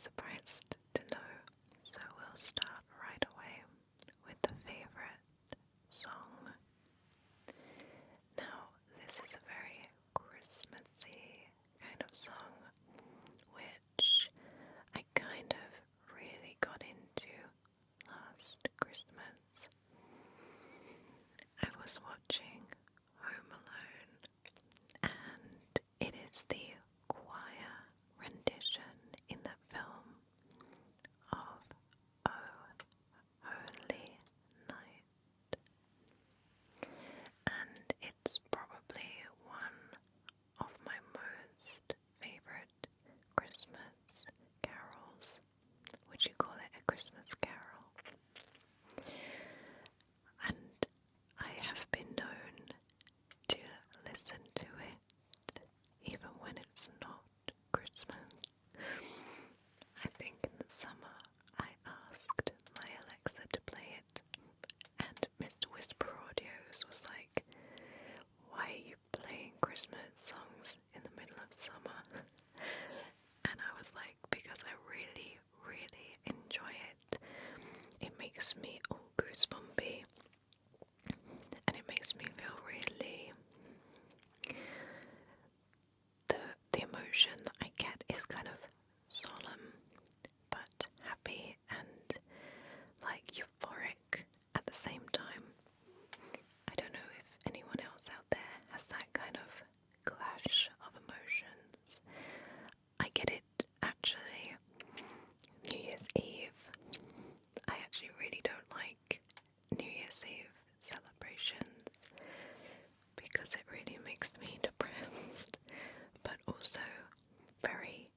surprised to know. So we'll start right away with the favorite song. Now, this is a very Christmassy kind of song, which I kind of really got into last Christmas. I was watching Home Alone, and it is the choir rendition in that film of Oh Holy Night. And it's probably one of my most favourite Christmas carols. Would you call it a Christmas carol? And I have been known to listen to it even when it's not Christmas. I think in the summer I asked my Alexa to play it, and Mr. WhisperAudios was like, "Why are you playing Christmas songs in the middle of summer?" And I was like, because I really, really enjoy it. It makes me all goosebumpy, and it makes me feel really... The emotion that I get is kind of solemn, but happy and like euphoric at the same time. I don't know if anyone else out there has that kind of clash of emotions. I get it actually. New Year's Eve. I actually really don't like New Year's Eve celebrations because it really makes me depressed, but also very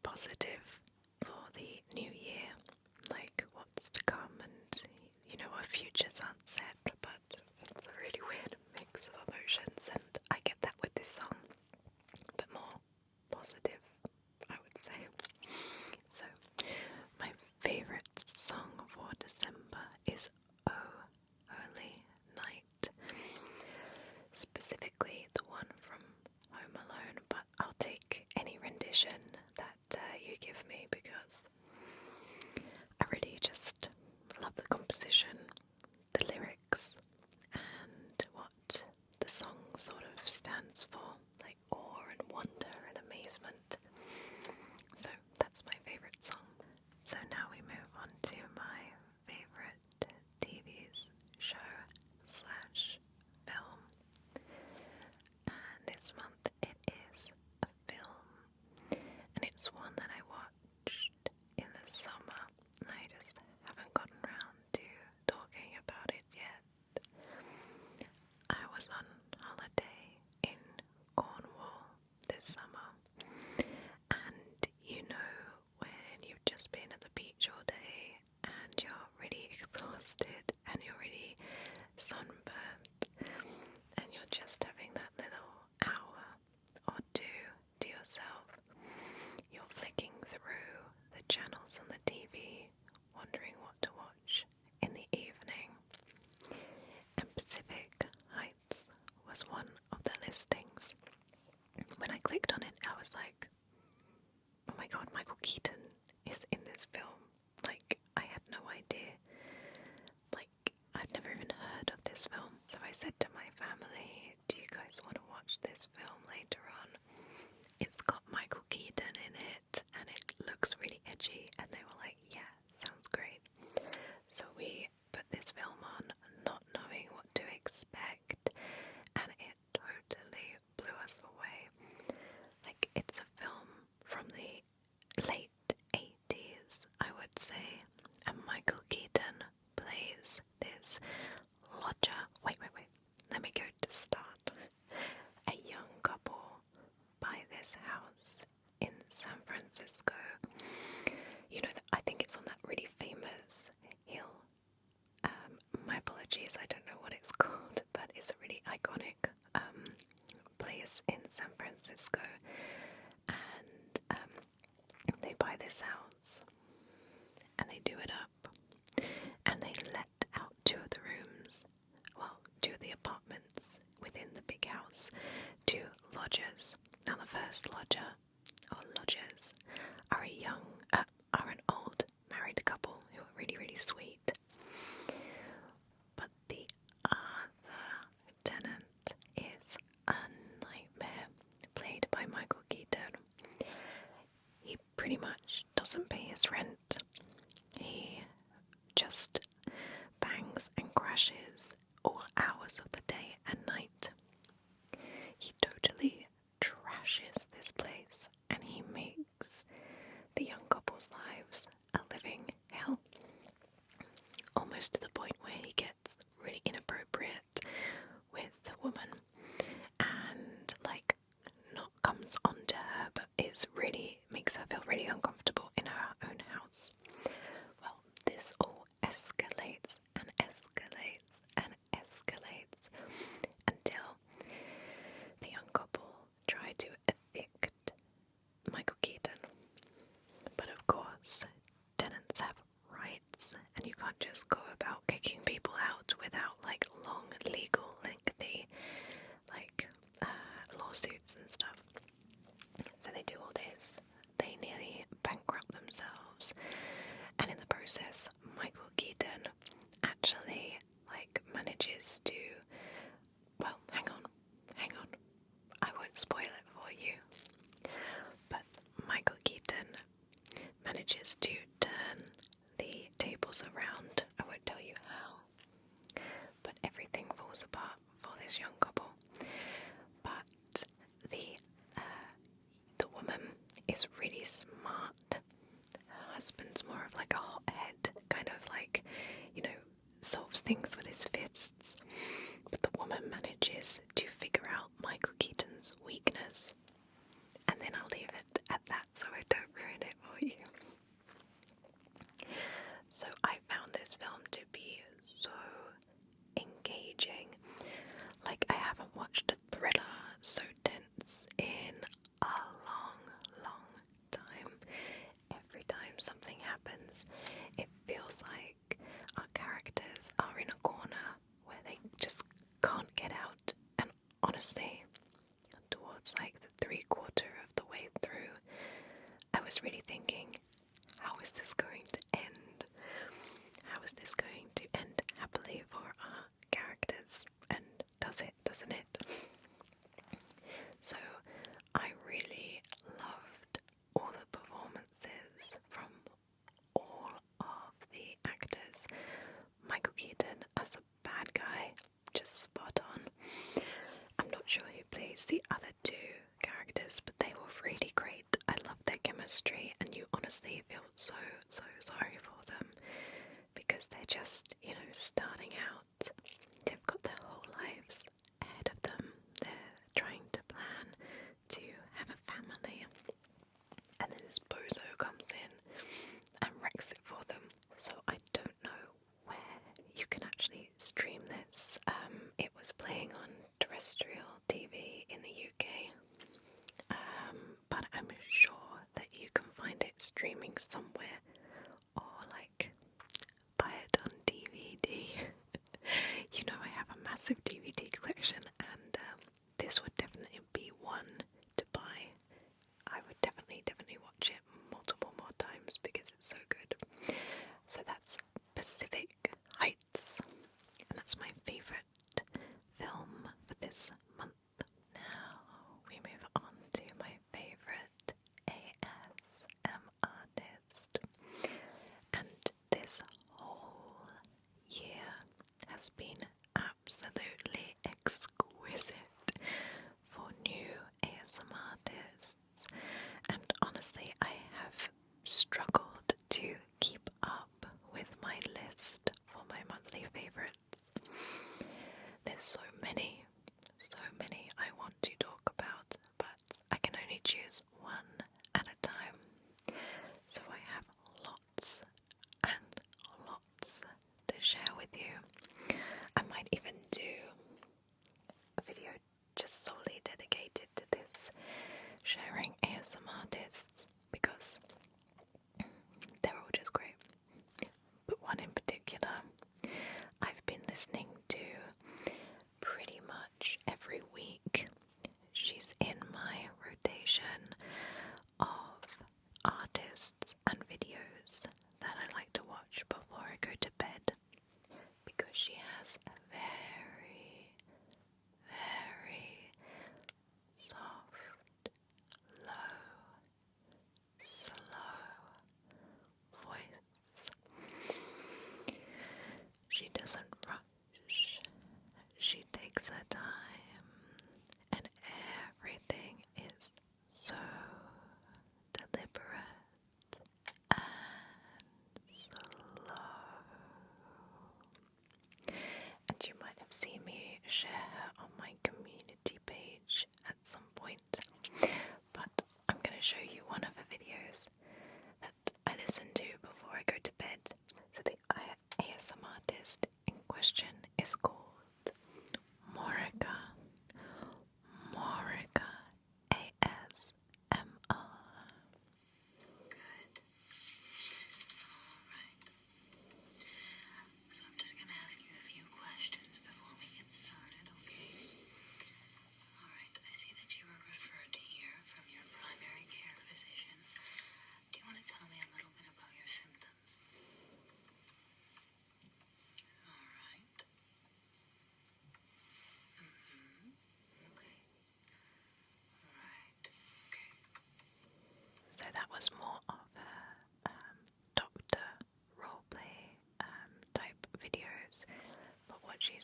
positive for the new year, like what's to come, and our futures aren't set, but it's a really weird mix of emotions, and I get that with this song, but more positive, I would say. So, my favourite song for December is Oh Holy Night, specifically the one from Home Alone, but I'll take any rendition that you give me because I really just love the composition, the lyrics, and what the song sort of stands for, like awe and wonder and amazement. So that's my favourite song. So now we move on to my favourite TV show slash film. And this month it is a film, and it's one that I watched in the summer, and I just haven't gotten around to talking about it yet. I was on holiday in Cornwall this summer, and when you've just been at the beach all day and you're really exhausted and you're really sunburned and you're just having that little hour or two to yourself, you're flicking through the channels on the TV, wondering what to watch in the evening, and Pacific Heights was one of the listings. When I clicked on it, I was like, oh my god, Michael Keaton is in this film. Like, I had no idea. Like, I'd never even heard of this film. So I said to my family, do you guys want to watch this film later on? It's got Michael Keaton in it, and it looks really edgy. And they were like, yeah, sounds great. So we put this film on, not knowing what to expect, and it totally blew us away. Like, it's a film from the late 80s, I would say, and Michael Keaton plays this lodger. Wait, let me go to the start. A young couple buy this house in San Francisco. I think it's on that really famous hill. My apologies, I don't know what it's called, but it's a really iconic place in San Francisco. And they buy this house and they do it up, and they let out two of the rooms, well, two of the apartments within the big house to lodgers. Now the first lodger, or lodgers, doesn't pay his rent. He just bangs and crashes all hours of the day and night. He totally trashes this place, and he makes the young couple's lives a living hell. Almost to the point where he gets really inappropriate with the woman and not comes onto her, but makes her feel really uncomfortable in her own house. Well, this all escalates and escalates and escalates until the young couple try to evict Michael Keaton. But of course, tenants have rights, and you can't just go about kicking people out without long, legal, lengthy lawsuits and stuff. So they do all this. They nearly bankrupt themselves, and in the process, Michael Keaton actually manages to. Well, hang on. I won't spoil it for you. But Michael Keaton manages to turn the tables around. I won't tell you how, but everything falls apart for this young couple. But the woman is really smart. Her husband's more of a hothead, kind of solves things with his fists. But the woman manages to figure out Michael Keaton's weakness. And then I'll leave it at that so I don't ruin it for you. So I found this film to be so engaging. I haven't watched a thriller so tense in a long, long time. Every time something happens, it feels like our characters are in a corner where they just can't get out. And honestly, towards the 3/4 of the way through, I was really thinking, how is this going to end? How is this going to end happily for our characters? And does it, doesn't it? So I really loved all the performances from all of the actors. Michael Keaton as a bad guy, just spot on. I'm not sure who plays the other two characters, but they were really great. I love their chemistry, and you honestly feel so sorry for them because they're just, starting out. They've got their whole lives ahead of them. They're trying to plan to have a family, and then this bozo comes in and wrecks it for them. So I don't know where you can actually stream this. It was playing on terrestrial TV in the UK, but I'm sure that you can find it streaming somewhere, or buy it on DVD. I have a massive DVD collection, and this would definitely be one to buy. I would definitely watch it multiple more times because it's so good. So that's Pacific Heights, and that's my favourite film for this month. Now we move on to my favourite ASM artist, and this whole year has been absolutely exquisite for new ASM artists, and honestly I have struggled to keep up with my list for my monthly favourites. There's so many I want to talk about, but I can only choose one at a time. So I have lots and lots to share with you. I might even do a video just solely dedicated to this, sharing ASM artists, because they're all just great. But one in particular I've been listening to pretty much every week. She's in my rotation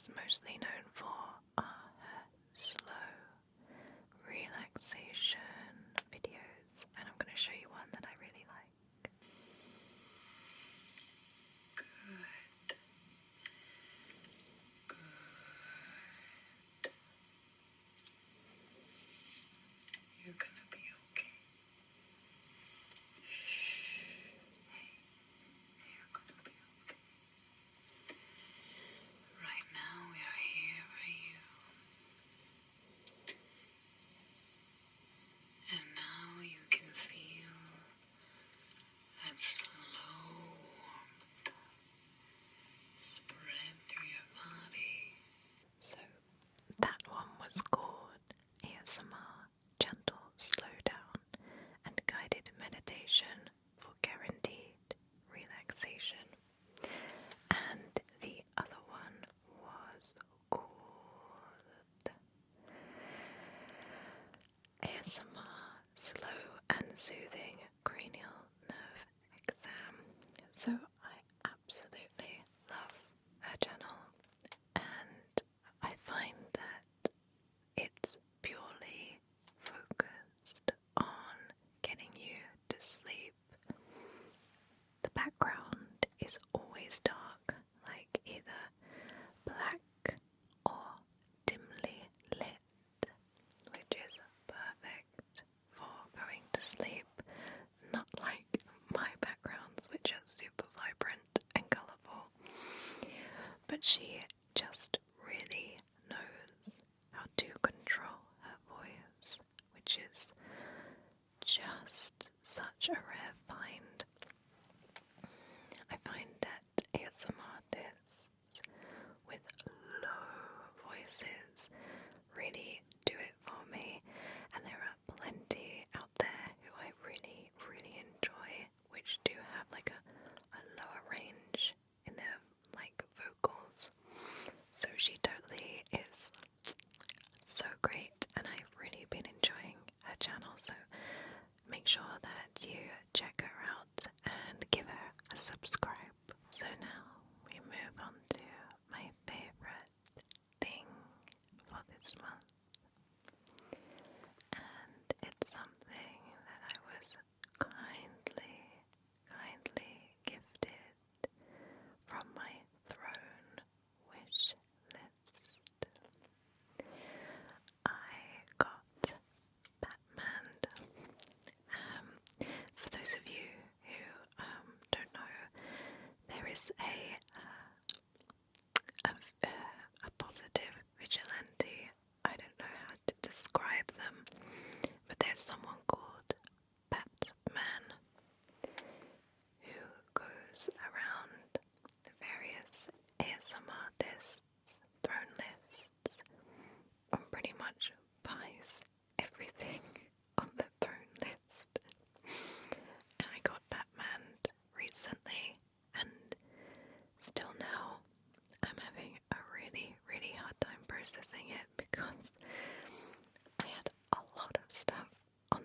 is mostly known for are her slow relaxation videos, and I'm going to show you one that I really like. Good. Good. You're gonna be okay. Hey, you're gonna be okay. Right now we are here for you. And now you can feel that slow warmth spread through your body. So that one was called ASMR Gentle Slowdown and Guided Meditation for Guaranteed Relaxation. And the other one was called ASMR Slow and Soothing Cranial Nerve Exam. So I absolutely love her channel, and I find that it's purely focused on getting you to sleep. The background is always dark, like either black or dimly lit, which is perfect for going to sleep, not like my backgrounds, which are super vibrant and colourful. But she just really knows how to control her voice, which is just such a rare find. I find that ASMR artists with low voices really do it for me, and there are plenty out there who I really, really enjoy, which do have like a lower range in their like vocals. So she totally is so great, and I've really been enjoying her channel, so make sure that you check her out and give her a subscribe. So now we move on to my favorite thing for this month, and it's something that I was kindly gifted from my throne wish list. I got Batman. For those of you who don't know, there is a positive vigilante. I don't know how to describe them, but there's someone called Batman who goes around various ASMR artists' throne lists and pretty much buys everything on the throne list. And I got Batman recently, and still now I'm having a really, really hard time processing it because I had a lot of stuff on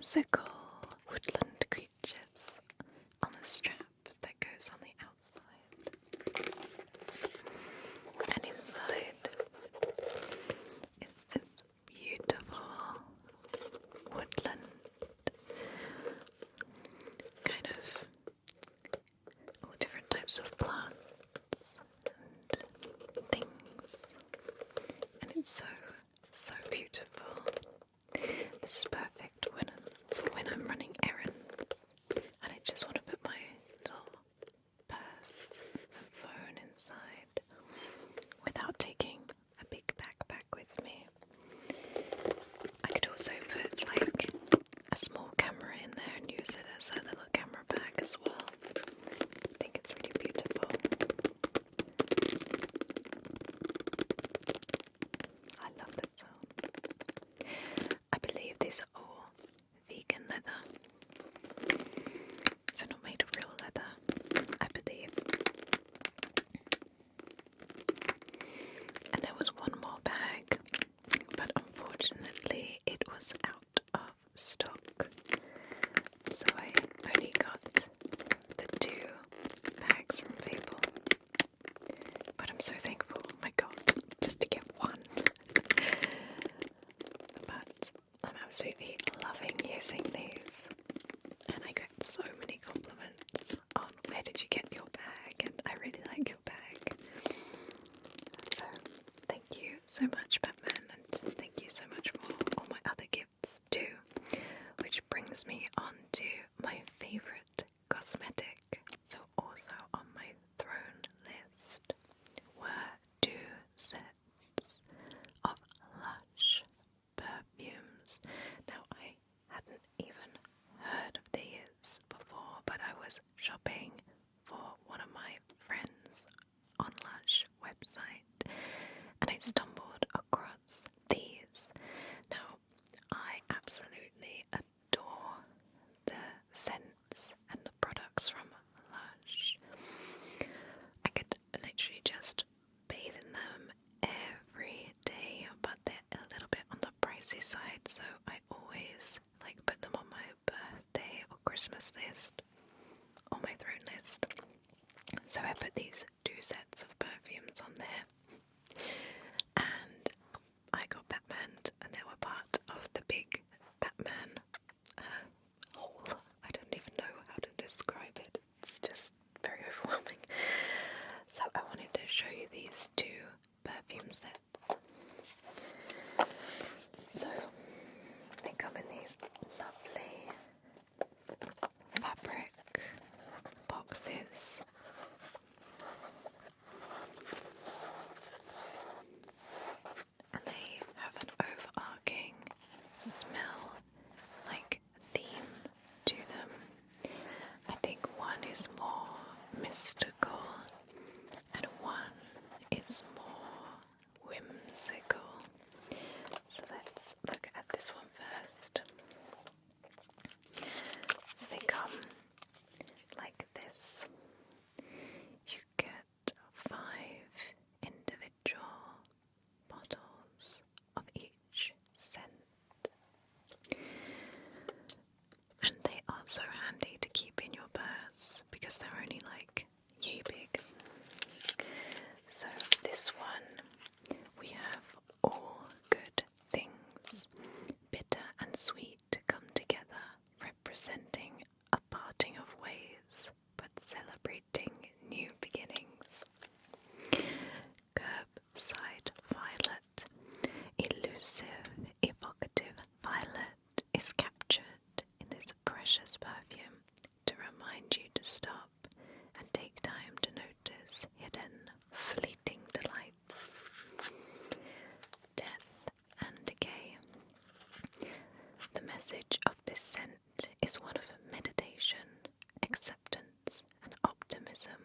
whimsical woodland creatures on the strap that goes on the outside. And inside is this beautiful woodland kind of all different types of plants and things, and it's so beautiful. This is perfect for when I'm running errands and I just want to put my little purse and phone inside without taking a big backpack with me. I could also put like a small camera in there and use it as a little camera bag as well. I think it's really beautiful. I love that sound. I believe these are all vegan leather. So not made of real leather, I believe. And there was one more bag, but unfortunately it was out of stock. So I only got the 2 bags from Fable. But I'm so thankful, oh my god, just to get one. But I'm absolutely loving using these. And I get so many compliments on where did you get your bag, and I really like your bag. So thank you so much, Batman, and thank you so much for all my other gifts too. Which brings me on to my favourite cosmetic. So also on my throne list were 2 sets of Lush perfumes. Now I hadn't even heard of these before, but I was shopping for one of my friends on Lush website and I stumbled across these. Now I absolutely adore the scents and the products from Lush. I could literally just bathe in them every day, but they're a little bit on the pricey side, so I always like put them on my birthday or Christmas list, or my throne list. So I put these 2 sets of perfumes on there, and I got Batman, and they were part of the big Batman haul. I don't even know how to describe it. It's just very overwhelming. So I wanted to show you these 2 perfume sets. So they come in these lovely fabric boxes. And they have an overarching smell like theme to them. I think one is more mystical and one is more whimsical. So let's look at this one first. So they come like this. You get 5 individual bottles of each scent. And they are so handy to keep in your purse because they're only like yay big. So this one, we have all good things, bitter and sweet, come together, representing a parting of ways, but celebrating new beginnings. Curbside violet, elusive, evocative violet, is captured in this precious perfume to remind you to stop and take time to notice hidden, fleeting delights. Death and decay. The message of this scent is one of meditation, acceptance, and optimism,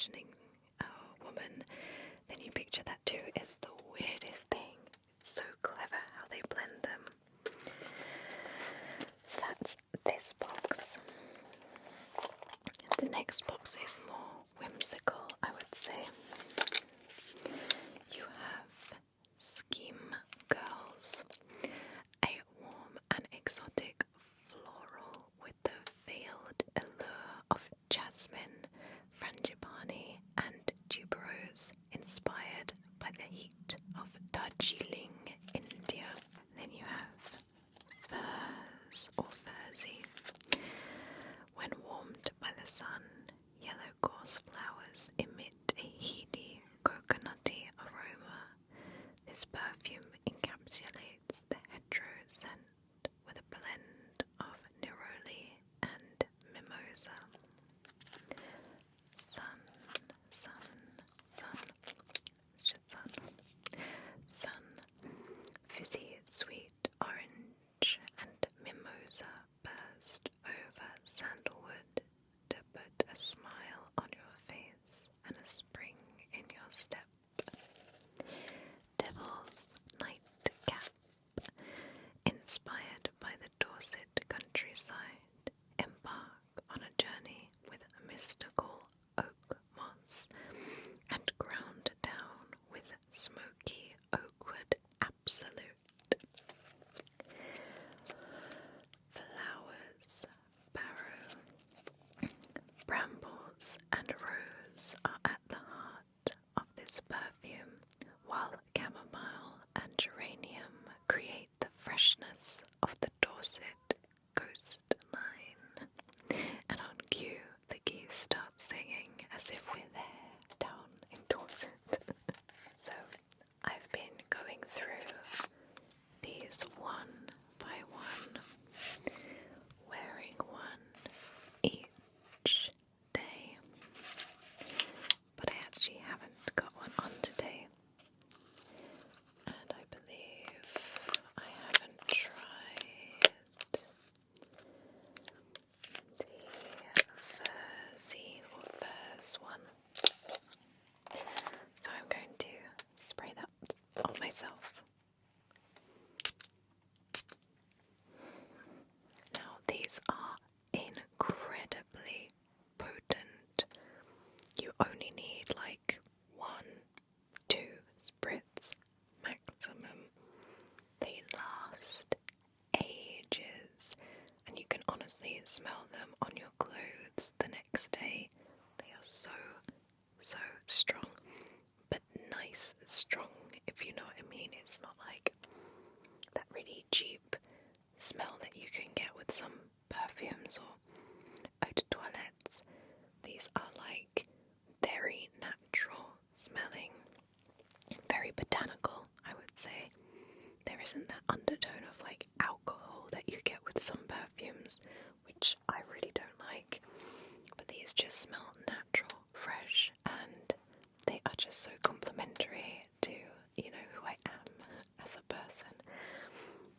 imagining a woman, then you picture that too. It's the weirdest thing. It's so clever how they blend them. So that's this box. The next box is more whimsical, I would say. You have Scheme Girls, a warm and exotic floral with the veiled allure of jasmine, frangipani, and tuberose, inspired by the heat of Darjeeling, India. Then you have Furs or Furzy. When warmed by the sun, yellow gorse flowers emit a heady, coconutty aroma. This perfume encapsulates the hetero scent with a blend of neroli and mimosa. Sun, sun, sun, it's just sun. Sun, fizzy, sweet orange and mimosa burst over sandalwood to put a smile on your face and a spring in your step. Devil's Nightcap, inspired by the Dorset countryside, embark on a journey with mystical oak moss and ground down with smoky oakwood absolute. Flowers, barrow, brambles and rose are at the heart of this perfume, while chamomile and geranium create the freshness of the Dorset coastline. And on cue, the geese start singing as if we're there down in Dorset. So I've been going through these one by one, wearing one each day, but I actually haven't got one on today, and I believe I haven't tried the Furzy or Furs one, so I'm going to spray that on myself. Now these are incredibly potent. You only need like 1-2 spritz maximum. They last ages, and you can honestly smell them on your clothes the next day. They are so strong, but nice strong, if you know what I mean. It's not like that really cheap smell that you can get with some perfumes or eau de toilettes. These are like very natural smelling, very botanical, I would say. There isn't that undertone of like alcohol that you get with some perfumes, which I really don't like. But these just smell natural, fresh, and they are just so complimentary to, you know, who I am as a person,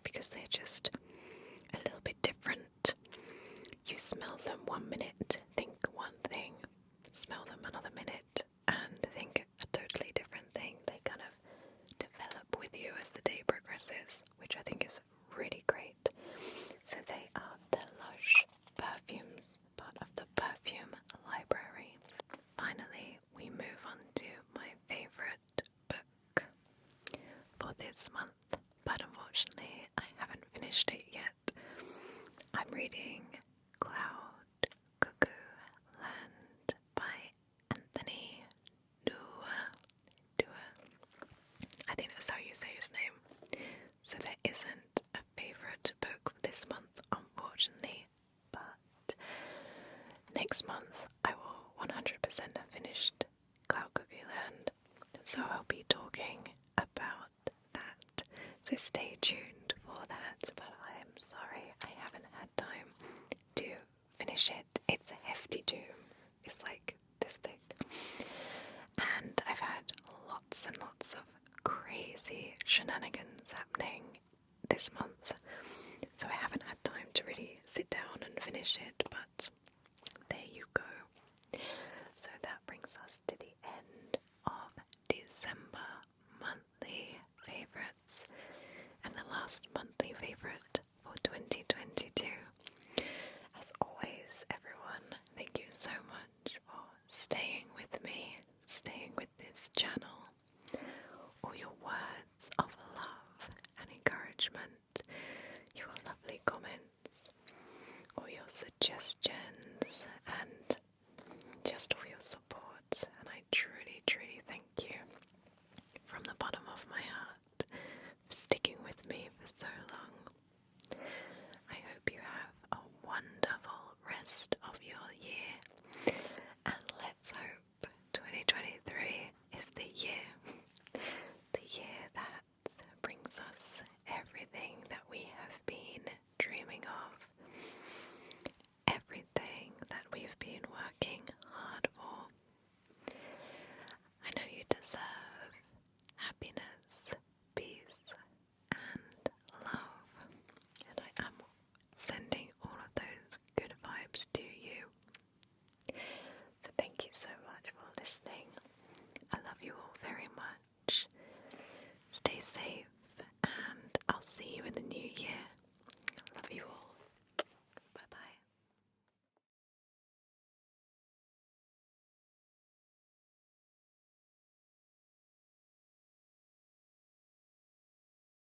because they're just a little bit different. You smell them 1 minute, think one thing, smell them another minute, and think a totally different thing. They kind of develop with you as the day progresses, which I think is really great. So they are the Lush perfumes, part of the perfume library. Finally, we move on to my favourite book for this month, but unfortunately I haven't finished it yet. I'm reading Cloud Cuckoo Land by Anthony Dua. I think that's how you say his name. So there isn't a favourite book for this month, unfortunately, but next month I will 100% have finished Cloud Cuckoo Land, so I'll be talking about that. So stay tuned for that, but I am sorry I haven't had time to finish it. It's a hefty tome. It's like this thick. And I've had lots and lots of crazy shenanigans happening this month, so I haven't had time to really sit down and finish it, but there you go. So that brings us staying with me, staying with this channel, all your words of love and encouragement, your lovely comments, all your suggestions, and just all your support. And I truly, truly thank you from the bottom of my heart for sticking with me for so long. I hope you have a wonderful rest of your year, and let's hope 2023 is the year that brings us everything that we have been dreaming of, everything that we've been working hard for. I know you deserve happiness, peace, and love, and I am sending all of those good vibes to you. So thank you so much for listening. I love you all very much. Stay safe,